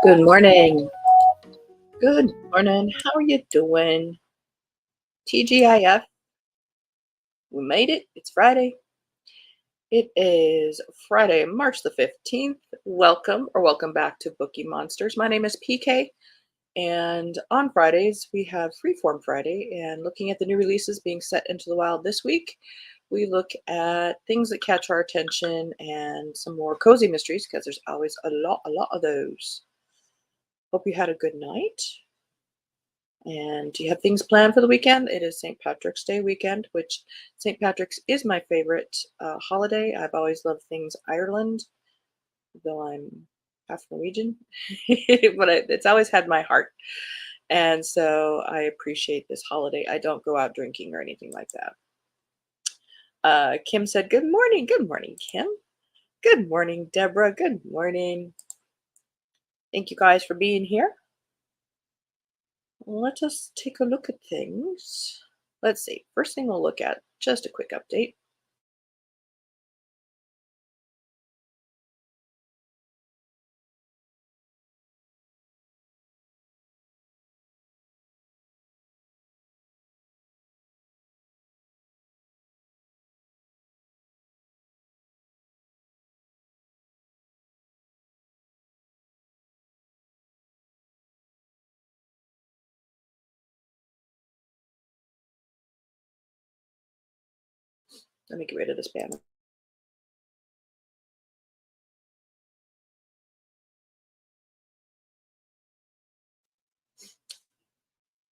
Good morning. Good morning. How are you doing? TGIF. We made it. It's Friday. It is Friday, March the 15th. Welcome back to Bookeemonsters. My name is PK, and on Fridays we have Freeform Friday, and looking at the new releases being set into the wild this week, we look at things that catch our attention and some more cozy mysteries because there's always a lot of those. Hope you had a good night. And do you have things planned for the weekend? It is St. Patrick's Day weekend, which St. Patrick's is my favorite holiday. I've always loved things Ireland, though I'm half Norwegian, but it's always had my heart. And so I appreciate this holiday. I don't go out drinking or anything like that. Kim said, good morning. Good morning, Kim. Good morning, Deborah. Good morning. Thank you guys for being here. Let us take a look at things. Let's see. First thing we'll look at, just a quick update. Let me get rid of this banner.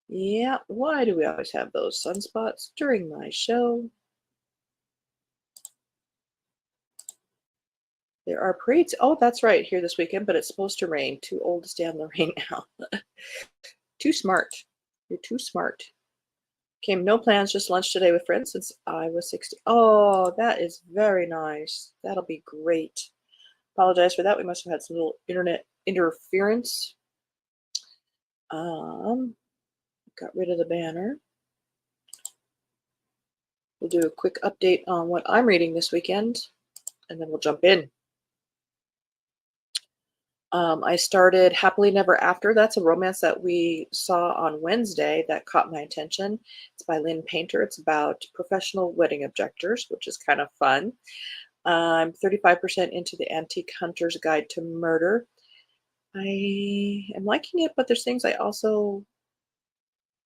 Yeah, why do we always have those sunspots during my show? There are parades. Oh, that's right, here this weekend, but it's supposed to rain. Too old to stand the rain now. Too smart. You're too smart. Came no plans, just lunch today with friends since I was 60. Oh, that is very nice. That'll be great. Apologize for that. We must have had some little internet interference. Got rid of the banner. We'll do a quick update on what I'm reading this weekend, and then we'll jump in. I started Happily Never After. That's a romance that we saw on Wednesday that caught my attention. It's by Lynn Painter. It's about professional wedding objectors, which is kind of fun. I'm 35% into the Antique Hunter's Guide to Murder. I am liking it, but there's things I also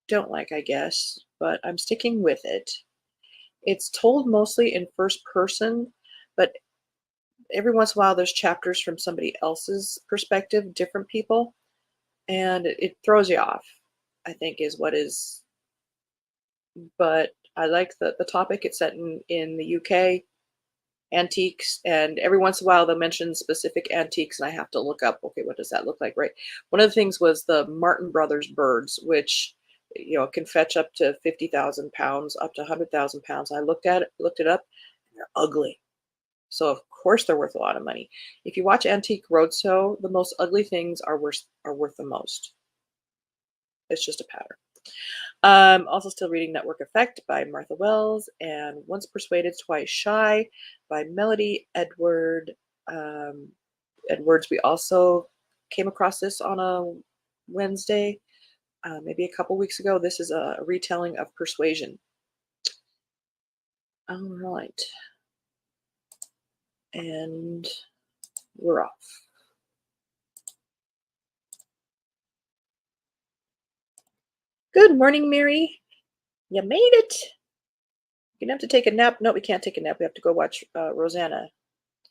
don't like, I guess, but I'm sticking with it. It's told mostly in first person, but every once in a while there's chapters from somebody else's perspective, different people, and it throws you off, I think is what is. But I like the topic. It's set in the UK, antiques, and every once in a while they'll mention specific antiques and I have to look up, okay, what does that look like, right? One of the things was the Martin Brothers birds, which can fetch up to 50,000 pounds, up to 100,000 pounds. I looked it up, and they're ugly. So of course they're worth a lot of money. If you watch Antique Roadshow, the most ugly things are worth the most. It's just a pattern. Also still reading Network Effect by Martha Wells and Once Persuaded, Twice Shy by Melody Edwards. We also came across this on a Wednesday, maybe a couple weeks ago. This is a retelling of Persuasion. All right. And we're off. Good morning, Mary. You made it. You're gonna have to take a nap. No, we can't take a nap. We have to go watch Rosanna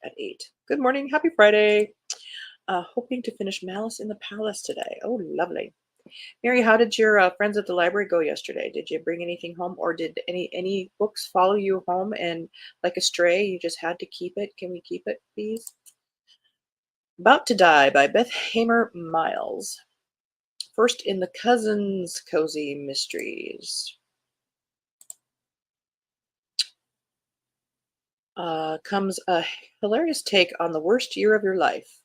at 8. Good morning. Happy Friday. Hoping to finish Malice in the Palace today. Oh, lovely. Mary, how did your friends at the library go yesterday? Did you bring anything home, or did any books follow you home and like a stray, you just had to keep it? Can we keep it, please? About to Die by Beth Hamer Miles. First in the Cousins Cozy Mysteries. Comes a hilarious take on the worst year of your life.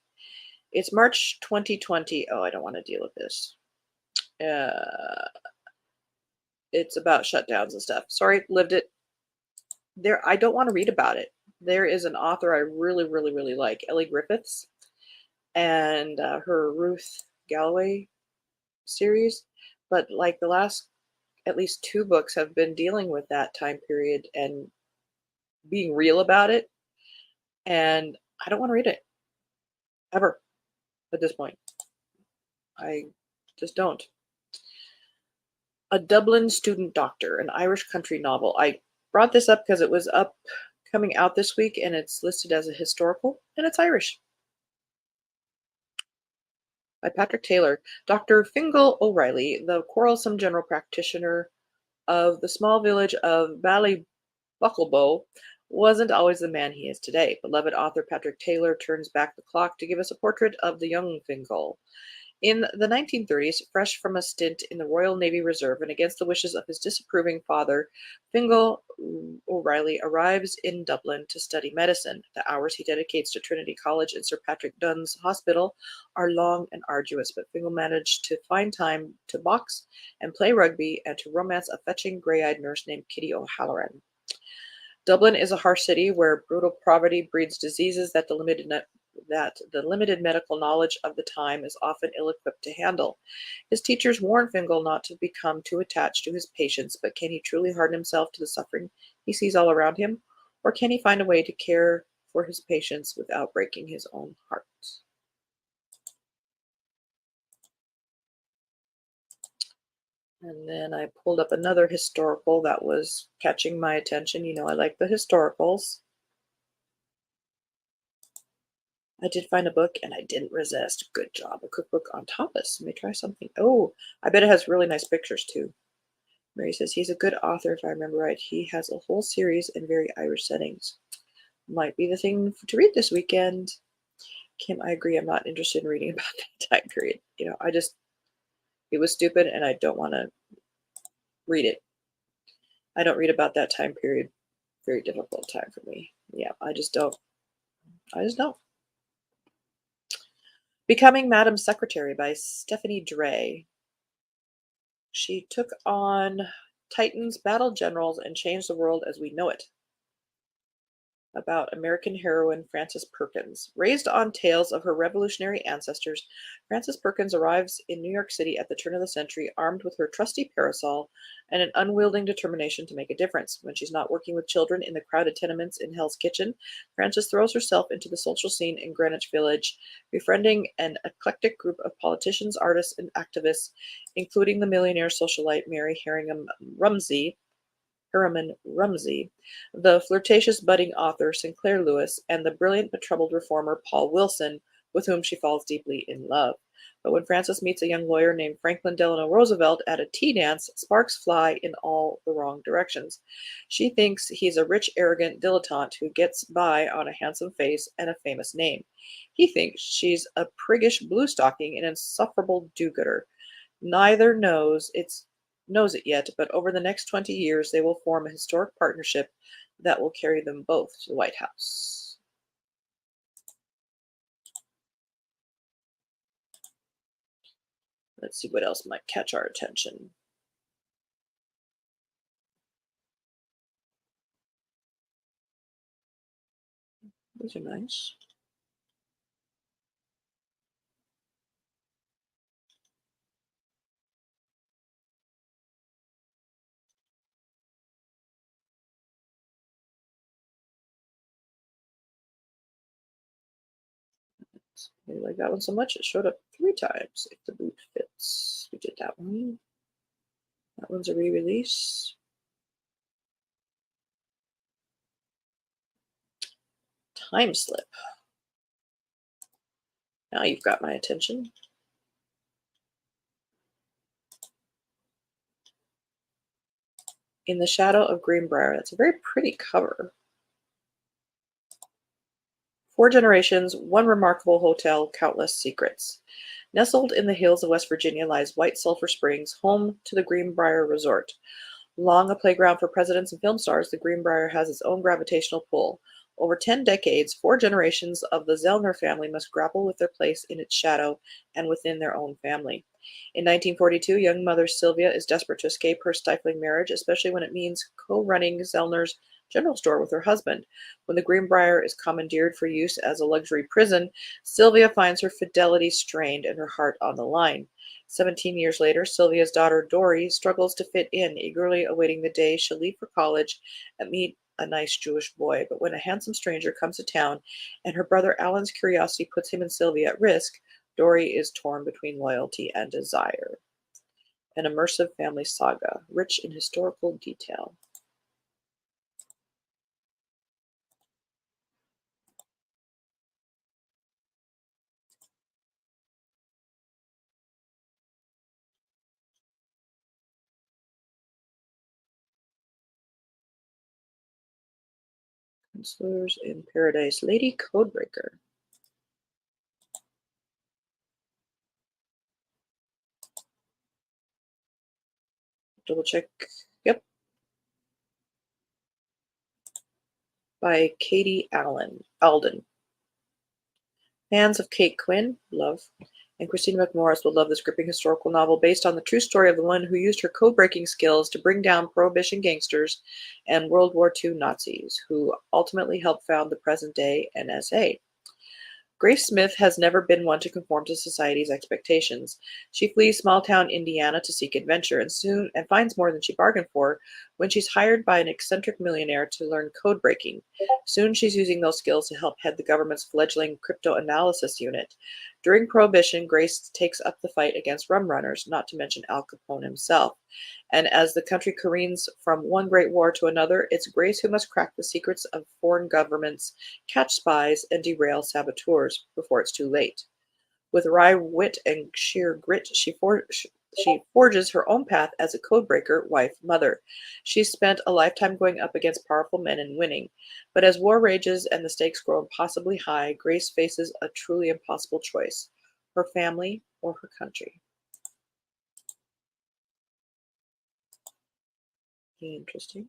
It's March 2020. Oh, I don't want to deal with this. It's about shutdowns and stuff. Sorry, lived it. I don't want to read about it. There is an author I really like, Ellie Griffiths. and her Ruth Galloway series. But like the last at least two books have been dealing with that time period and being real about it. And I don't want to read it ever at this point. I just don't. A Dublin Student Doctor, an Irish country novel. I brought this up because it was up coming out this week and it's listed as a historical and it's Irish by Patrick Taylor. Dr. Fingal O'Reilly, the quarrelsome general practitioner of the small village of Ballybucklebow, wasn't always the man he is today. Beloved author Patrick Taylor turns back the clock to give us a portrait of the young Fingal. In the 1930s, fresh from a stint in the Royal Navy Reserve and against the wishes of his disapproving father, Fingal O'Reilly arrives in Dublin to study medicine. The hours he dedicates to Trinity College and Sir Patrick Dunn's hospital are long and arduous, but Fingal managed to find time to box and play rugby and to romance a fetching grey-eyed nurse named Kitty O'Halloran. Dublin is a harsh city where brutal poverty breeds diseases that the limited medical knowledge of the time is often ill-equipped to handle. His teachers warn Fingal not to become too attached to his patients, but can he truly harden himself to the suffering he sees all around him? Or can he find a way to care for his patients without breaking his own heart? And then I pulled up another historical that was catching my attention. You know, I like the historicals. I did find a book and I didn't resist. Good job. A cookbook on tapas. Let me try something. Oh, I bet it has really nice pictures too. Mary says he's a good author, if I remember right. He has a whole series in very Irish settings. Might be the thing to read this weekend. Kim, I agree. I'm not interested in reading about that time period. You know, it was stupid and I don't want to read it. I don't read about that time period. Very difficult time for me. Yeah, I just don't. I just don't. Becoming Madam Secretary by Stephanie Dray. She took on Titans, battled generals, and changed the world as we know it. About American heroine Frances Perkins. Raised on tales of her revolutionary ancestors, Frances Perkins arrives in New York City at the turn of the century, armed with her trusty parasol and an unwielding determination to make a difference. When she's not working with children in the crowded tenements in Hell's Kitchen, Frances throws herself into the social scene in Greenwich Village, befriending an eclectic group of politicians, artists, and activists, including the millionaire socialite Mary Harriman Rumsey, the flirtatious budding author Sinclair Lewis, and the brilliant but troubled reformer Paul Wilson, with whom she falls deeply in love. But when Frances meets a young lawyer named Franklin Delano Roosevelt at a tea dance, sparks fly in all the wrong directions. She thinks he's a rich, arrogant dilettante who gets by on a handsome face and a famous name. He thinks she's a priggish bluestocking and insufferable do-gooder. Neither knows it yet, but over the next 20 years, they will form a historic partnership that will carry them both to the White House. Let's see what else might catch our attention. These are nice. I like that one so much it showed up 3 times. If the boot fits. We did that one. That one's a re-release. Time Slip. Now you've got my attention. In the Shadow of Greenbrier. That's a very pretty cover. 4 generations, one remarkable hotel, countless secrets. Nestled in the hills of West Virginia lies White Sulphur Springs, home to the Greenbrier Resort. Long a playground for presidents and film stars, the Greenbrier has its own gravitational pull. Over 10 decades, 4 generations of the Zellner family must grapple with their place in its shadow and within their own family. In 1942, young mother Sylvia is desperate to escape her stifling marriage, especially when it means co-running Zellner's general store with her husband. When the Greenbrier is commandeered for use as a luxury prison, Sylvia finds her fidelity strained and her heart on the line. 17 years later, Sylvia's daughter Dory struggles to fit in, eagerly awaiting the day she'll leave for college and meet a nice Jewish boy. But when a handsome stranger comes to town and her brother Alan's curiosity puts him and Sylvia at risk, Dory is torn between loyalty and desire. An immersive family saga, rich in historical detail. Counselors in Paradise, Lady Codebreaker. Double check. Yep. By Katie Alden. Fans of Kate Quinn, love, and Christina McMorris will love this gripping historical novel based on the true story of the woman who used her code-breaking skills to bring down Prohibition gangsters and World War II Nazis, who ultimately helped found the present-day NSA. Grace Smith has never been one to conform to society's expectations. She flees small-town Indiana to seek adventure and finds more than she bargained for when she's hired by an eccentric millionaire to learn code breaking. Soon she's using those skills to help head the government's fledgling crypto-analysis unit. During Prohibition, Grace takes up the fight against rum runners, not to mention Al Capone himself. And as the country careens from one great war to another, it's Grace who must crack the secrets of foreign governments, catch spies, and derail saboteurs before it's too late. With wry wit and sheer grit, she forges her own path as a codebreaker, wife, mother. She's spent a lifetime going up against powerful men and winning. But as war rages and the stakes grow impossibly high, Grace faces a truly impossible choice: her family or her country. Interesting.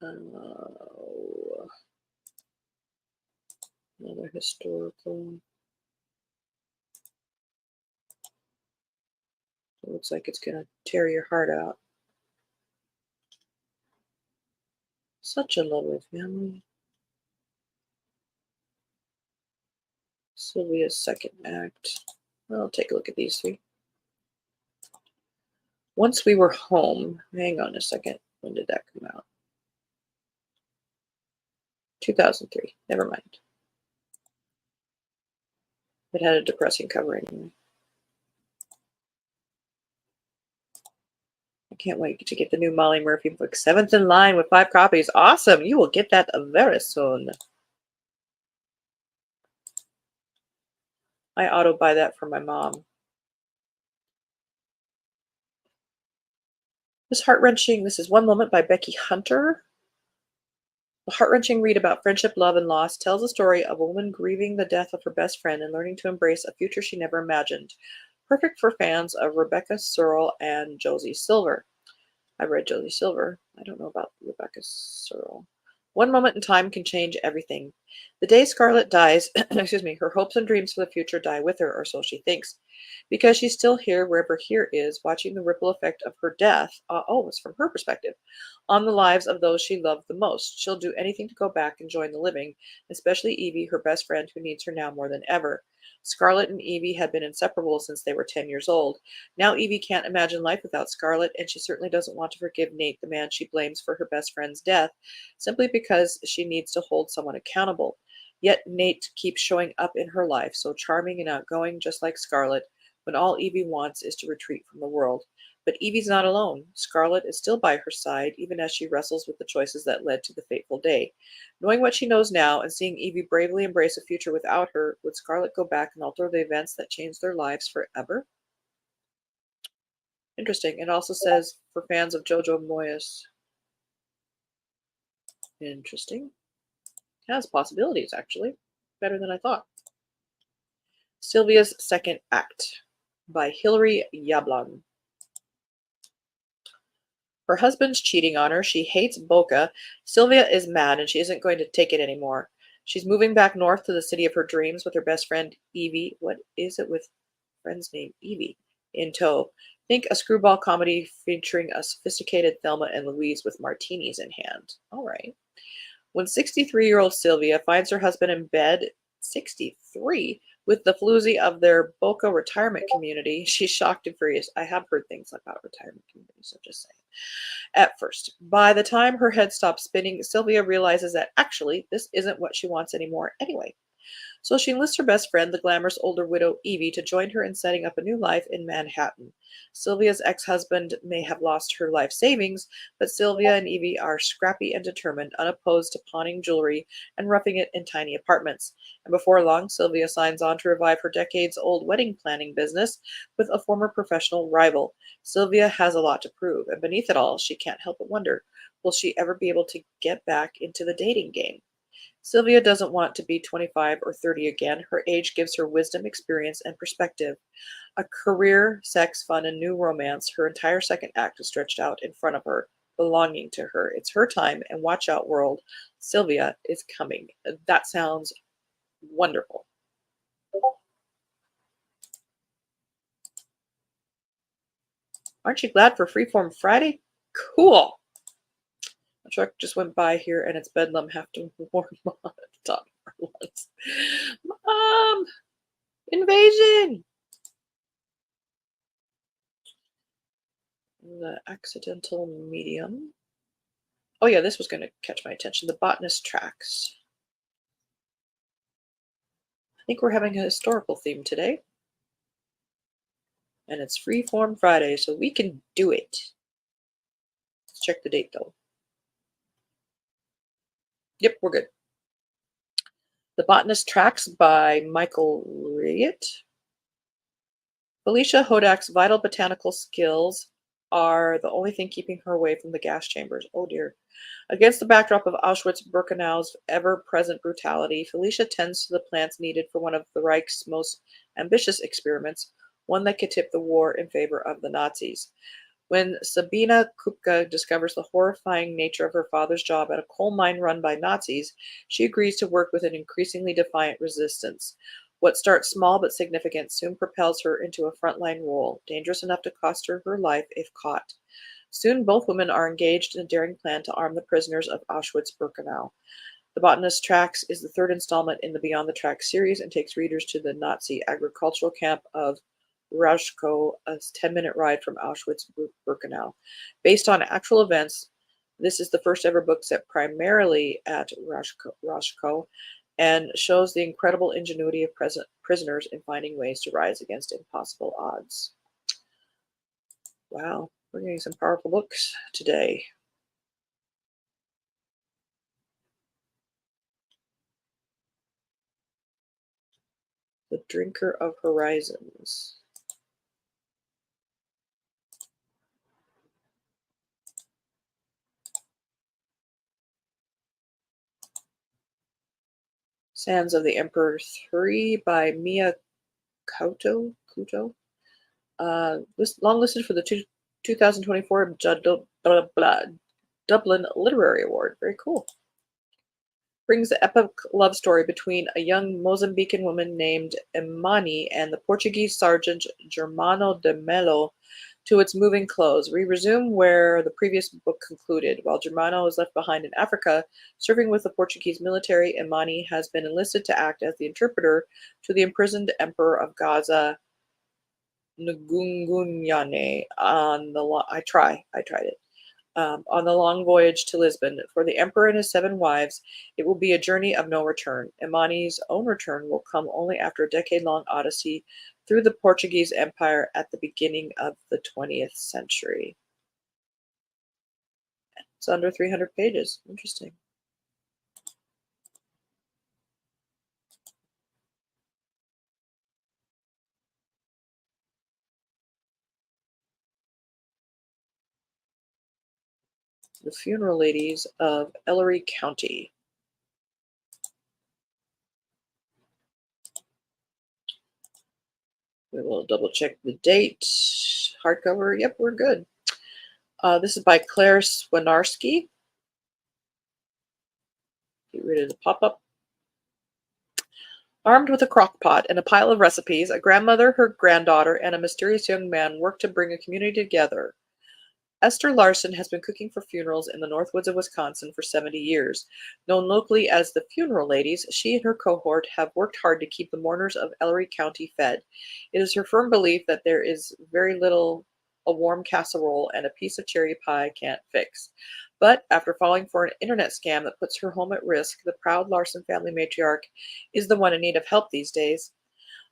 Uh, Another historical. It looks like it's going to tear your heart out. Such a lovely family. Sylvia's second act. Well, I'll take a look at these three. Once We Were Home. Hang on a second. When did that come out? 2003. Never mind. It had a depressing cover anyway. I can't wait to get the new Molly Murphy book. 7th in line with 5 copies. Awesome. You will get that very soon. I auto buy that for my mom. This is One Moment by Becky Hunter. The heart-wrenching read about friendship, love, and loss tells the story of a woman grieving the death of her best friend and learning to embrace a future she never imagined. Perfect for fans of Rebecca Searle and Josie Silver. I've read Josie Silver. I don't know about Rebecca Searle. One moment in time can change everything. The day Scarlett dies, excuse me, her hopes and dreams for the future die with her, or so she thinks. Because she's still here, wherever here is, watching the ripple effect of her death, it's from her perspective, on the lives of those she loved the most. She'll do anything to go back and join the living, especially Evie, her best friend, who needs her now more than ever. Scarlett and Evie had been inseparable since they were 10 years old. Now Evie can't imagine life without Scarlett, and she certainly doesn't want to forgive Nate, the man she blames for her best friend's death, simply because she needs to hold someone accountable. Yet Nate keeps showing up in her life, so charming and outgoing, just like Scarlett, when all Evie wants is to retreat from the world. But Evie's not alone. Scarlett is still by her side, even as she wrestles with the choices that led to the fateful day. Knowing what she knows now and seeing Evie bravely embrace a future without her, would Scarlett go back and alter the events that changed their lives forever? Interesting. It also says for fans of Jojo Moyes. Interesting. Has possibilities, actually. Better than I thought. Sylvia's Second Act by Hilary Yablon. Her husband's cheating on her. She hates Boca. Sylvia is mad and she isn't going to take it anymore. She's moving back north to the city of her dreams with her best friend Evie. What is it with friend's name Evie? In tow. Think a screwball comedy featuring a sophisticated Thelma and Louise with martinis in hand. All right. When 63-year-old Sylvia finds her husband in bed, 63, with the floozy of their Boca retirement community, she's shocked and furious. I have heard things about retirement communities, so just saying. At first, by the time her head stops spinning, Sylvia realizes that actually this isn't what she wants anymore anyway. So she enlists her best friend, the glamorous older widow Evie, to join her in setting up a new life in Manhattan. Sylvia's ex-husband may have lost her life savings, but Sylvia and Evie are scrappy and determined, unopposed to pawning jewelry and roughing it in tiny apartments. And before long, Sylvia signs on to revive her decades-old wedding planning business with a former professional rival. Sylvia has a lot to prove, and beneath it all, she can't help but wonder, will she ever be able to get back into the dating game? Sylvia doesn't want to be 25 or 30 again. Her age gives her wisdom, experience, and perspective. A career, sex, fun, and new romance. Her entire second act is stretched out in front of her, belonging to her. It's her time, and watch out, world. Sylvia is coming. That sounds wonderful. Aren't you glad for Freeform Friday? Cool. A truck just went by here and it's bedlam. Have to warn Mom at the top of our lungs. Mom! Invasion! The accidental medium. Oh yeah, this was going to catch my attention. The botanist tracks. I think we're having a historical theme today. And it's Freeform Friday, so we can do it. Let's check the date though. Yep, we're good. The Botanist Tracks by Michael Riggett. Felicia Hodak's vital botanical skills are the only thing keeping her away from the gas chambers. Oh dear. Against the backdrop of Auschwitz-Birkenau's ever-present brutality, Felicia tends to the plants needed for one of the Reich's most ambitious experiments, one that could tip the war in favor of the Nazis. When Sabina Kupka discovers the horrifying nature of her father's job at a coal mine run by Nazis, she agrees to work with an increasingly defiant resistance. What starts small but significant soon propels her into a frontline role, dangerous enough to cost her her life if caught. Soon both women are engaged in a daring plan to arm the prisoners of Auschwitz-Birkenau. The Botanist Tracks is the third installment in the Beyond the Tracks series and takes readers to the Nazi agricultural camp of Rashko, a 10-minute ride from Auschwitz-Birkenau. Based on actual events, this is the first ever book set primarily at Rashko and shows the incredible ingenuity of prisoners in finding ways to rise against impossible odds. Wow, we're getting some powerful books today. The Drinker of Horizons. Sands of the Emperor 3 by Mia Couto. Long listed for the 2024 Dublin Literary Award. Very cool. Brings the epic love story between a young Mozambican woman named Imani and the Portuguese sergeant Germano de Melo to its moving close. We resume where the previous book concluded. While Germano is left behind in Africa, serving with the Portuguese military, Imani has been enlisted to act as the interpreter to the imprisoned Emperor of Gaza, Ngungunyane. I tried it. On the long voyage to Lisbon. For the emperor and his 7 wives, it will be a journey of no return. Imani's own return will come only after a decade-long odyssey through the Portuguese Empire at the beginning of the 20th century. It's under 300 pages. Interesting. The Funeral Ladies of Ellery County. We will double check the date. Hardcover, yep, we're good. This is by Claire Swinarski. Get rid of the pop-up. Armed with a crock pot and a pile of recipes, a grandmother, her granddaughter, and a mysterious young man work to bring a community together. Esther Larson has been cooking for funerals in the Northwoods of Wisconsin for 70 years. Known locally as the Funeral Ladies, she and her cohort have worked hard to keep the mourners of Ellery County fed. It is her firm belief that there is very little a warm casserole and a piece of cherry pie can't fix. But after falling for an internet scam that puts her home at risk, the proud Larson family matriarch is the one in need of help these days.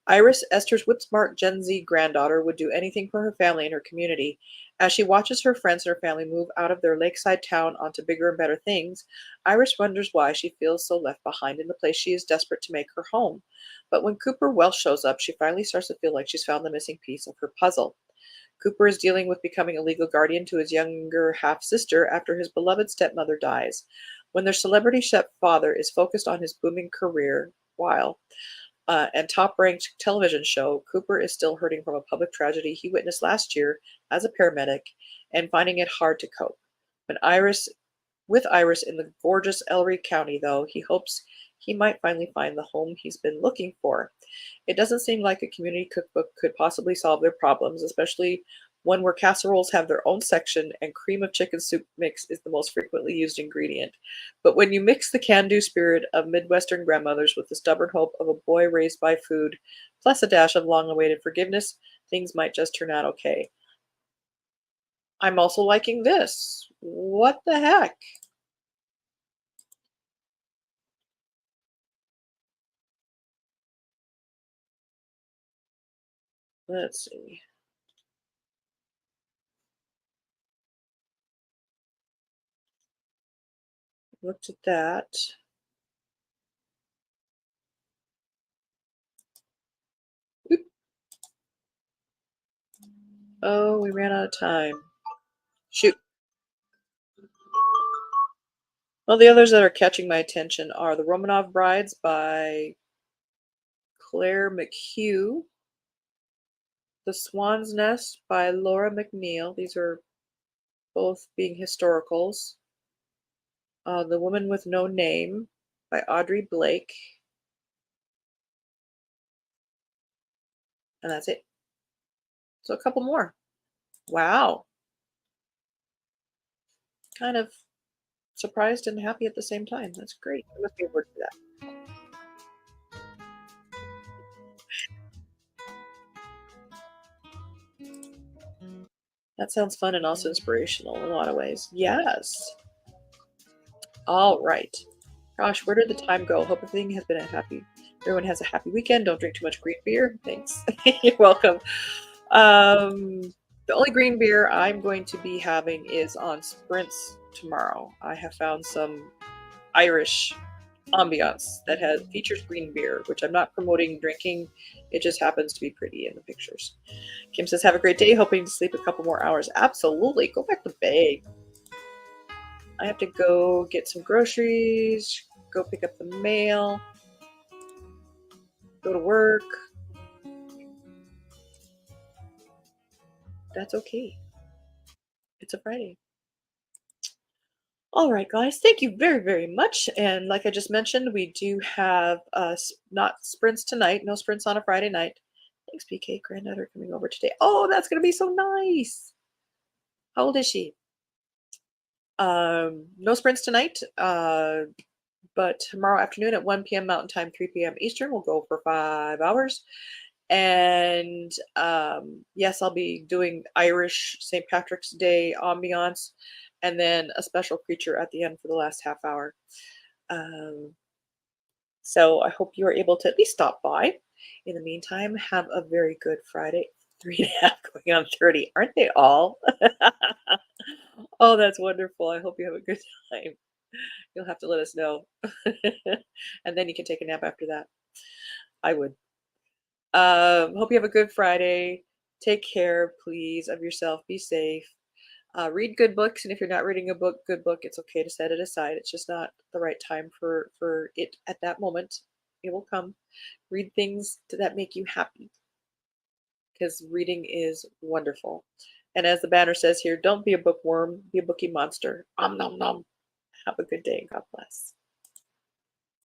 Iris, Esther's whip-smart Gen Z granddaughter, would do anything for her family and her community. As she watches her friends and her family move out of their lakeside town onto bigger and better things, Iris wonders why she feels so left behind in the place she is desperate to make her home. But when Cooper Welsh shows up, she finally starts to feel like she's found the missing piece of her puzzle. Cooper is dealing with becoming a legal guardian to his younger half-sister after his beloved stepmother dies. When their celebrity stepfather is focused on his booming career, while and top-ranked television show, Cooper is still hurting from a public tragedy he witnessed last year as a paramedic and finding it hard to cope. When Iris, with Iris in the gorgeous Ellery County, though, he hopes he might finally find the home he's been looking for. It doesn't seem like a community cookbook could possibly solve their problems, especially one where casseroles have their own section and cream of chicken soup mix is the most frequently used ingredient. But when you mix the can-do spirit of Midwestern grandmothers with the stubborn hope of a boy raised by food, plus a dash of long-awaited forgiveness, things might just turn out okay. I'm also liking this. What the heck? Let's see. Looked at that. Oop. Oh, we ran out of time. Shoot. Well, the others that are catching my attention are The Romanov Brides by Claire McHugh, The Swan's Nest by Laura McNeil. These are both being historicals. The Woman with No Name by Audrey Blake. And that's it. So a couple more. Wow. Kind of surprised and happy at the same time. That's great. There must be a word for that. That sounds fun and also inspirational in a lot of ways. Yes. All right. Gosh, where did the time go? Hope everything has been a happy. Everyone has a happy weekend. Don't drink too much green beer. Thanks. You're welcome. Um, the only green beer I'm going to be having is on Sprints tomorrow. I have found some Irish ambiance that has features green beer, which I'm not promoting drinking. It just happens to be pretty in the pictures. Kim says, "Have a great day. Hoping to sleep a couple more hours." Absolutely. Go back to bed. I have to go get some groceries, go pick up the mail, go to work. That's okay. It's a Friday. All right, guys. Thank you very, very much. And like I just mentioned, we do have not sprints tonight. No sprints on a Friday night. Thanks, PK. Granddaughter coming over today. Oh, that's going to be so nice. How old is she? No sprints tonight. But tomorrow afternoon at 1 p.m. Mountain Time, 3 p.m. Eastern, we'll go for 5 hours. And yes, I'll be doing Irish St. Patrick's Day ambiance and then a special creature at the end for the last half hour. Um, so I hope you are able to at least stop by. In the meantime, have a very good Friday. 3.5 going on 30. Aren't they all? Oh, that's wonderful. I hope you have a good time. You'll have to let us know. And then you can take a nap after that. I would. Hope you have a good Friday. Take care, please, of yourself. Be safe. Read good books, and if you're not reading a good book, it's okay to set it aside. It's just not the right time for it at that moment. It will come. Read things that make you happy, because reading is wonderful. And as the banner says here, don't be a bookworm, be a bookie monster. Om nom nom. Have a good day and God bless.